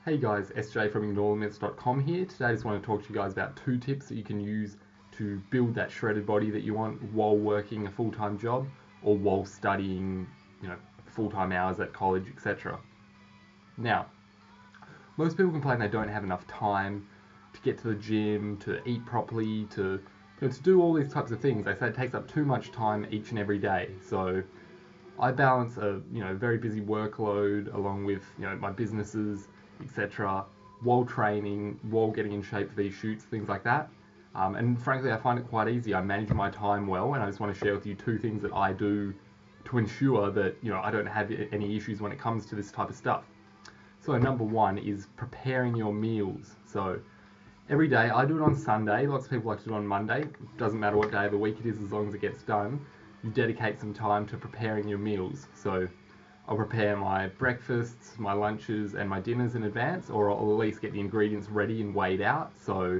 Hey guys, SJ from ignorelimits.com here. Today I just want to talk to you guys about 2 tips that you can use to build that shredded body that you want while working a full-time job or while studying, full-time hours at college, etc. Now, most people complain they don't have enough time to get to the gym, to eat properly, to do all these types of things. They say it takes up too much time each and every day. So I balance a very busy workload along with my businesses, etc., while training, while getting in shape for these shoots, things like that. And frankly, I find it quite easy. I manage my time well, and I just want to share with you 2 things that I do to ensure that I don't have any issues when it comes to this type of stuff. So number 1 is preparing your meals. So every day, I do it on Sunday. Lots of people like to do it on Monday. Doesn't matter what day of the week it is, as long as it gets done. You dedicate some time to preparing your meals. So I'll prepare my breakfasts, my lunches, and my dinners in advance, or I'll at least get the ingredients ready and weighed out. So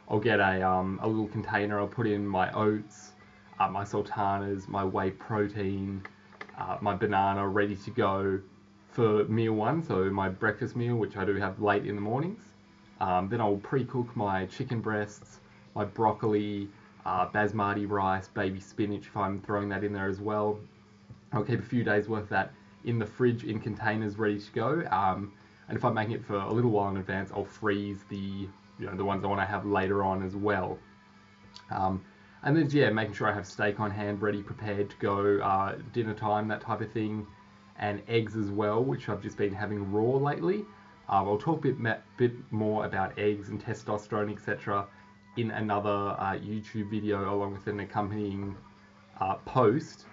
I'll get a little container. I'll put in my oats, my sultanas, my whey protein, my banana ready to go for meal 1. So my breakfast meal, which I do have late in the mornings. Then I'll pre-cook my chicken breasts, my broccoli, basmati rice, baby spinach if I'm throwing that in there as well. I'll keep a few days worth of that in the fridge in containers ready to go. And if I'm making it for a little while in advance, I'll freeze the ones I want to have later on as well. And then making sure I have steak on hand ready, prepared to go dinner time, that type of thing, and eggs as well, which I've just been having raw lately. I'll talk a bit more about eggs and testosterone, etc. in another YouTube video along with an accompanying post.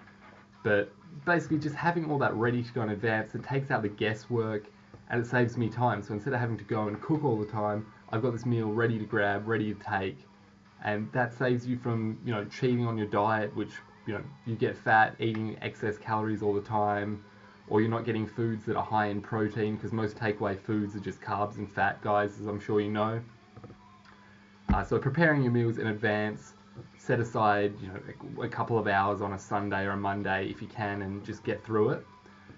But basically just having all that ready to go in advance, it takes out the guesswork and it saves me time. So instead of having to go and cook all the time, I've got this meal ready to grab, ready to take, and that saves you from cheating on your diet, which you get fat eating excess calories all the time, or you're not getting foods that are high in protein, because most takeaway foods are just carbs and fat, guys, as I'm sure you know. So preparing your meals in advance, set aside a couple of hours on a Sunday or a Monday if you can, and just get through it.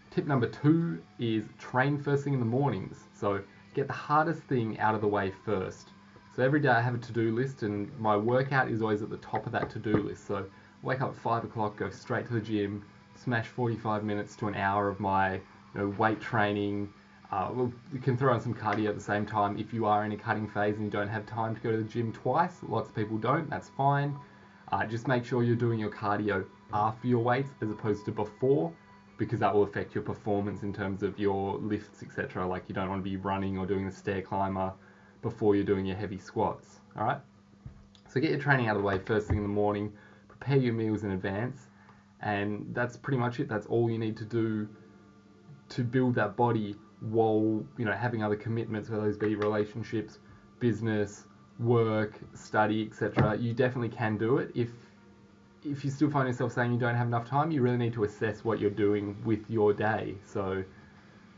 Tip number 2 is train first thing in the mornings. So get the hardest thing out of the way first. So every day I have a to-do list, and my workout is always at the top of that to-do list. So wake up at 5 o'clock, go straight to the gym, smash 45 minutes to an hour of my weight training. You can throw on some cardio at the same time if you are in a cutting phase and you don't have time to go to the gym twice. Lots of people don't, that's fine. Just make sure you're doing your cardio after your weights as opposed to before, because that will affect your performance in terms of your lifts, etc. Like you don't want to be running or doing the stair climber before you're doing your heavy squats. Alright? So get your training out of the way first thing in the morning, prepare your meals in advance, and that's pretty much it. That's all you need to do to build that body while having other commitments, whether those be relationships, business, work, study, etc. You definitely can do it. If you still find yourself saying you don't have enough time, you really need to assess what you're doing with your day. So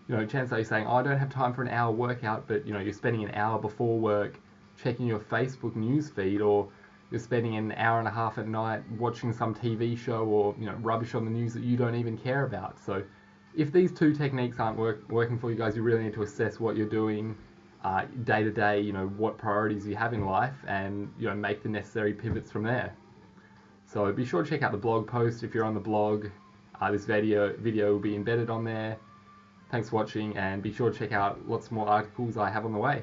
chances are you're saying, I don't have time for an hour workout, but you're spending an hour before work checking your Facebook news feed, or you're spending an hour and a half at night watching some TV show or rubbish on the news that you don't even care about. So if these 2 techniques aren't working for you guys, you really need to assess what you're doing day to day, what priorities you have in life, and make the necessary pivots from there. So be sure to check out the blog post if you're on the blog. This video will be embedded on there. Thanks for watching, and be sure to check out lots more articles I have on the way.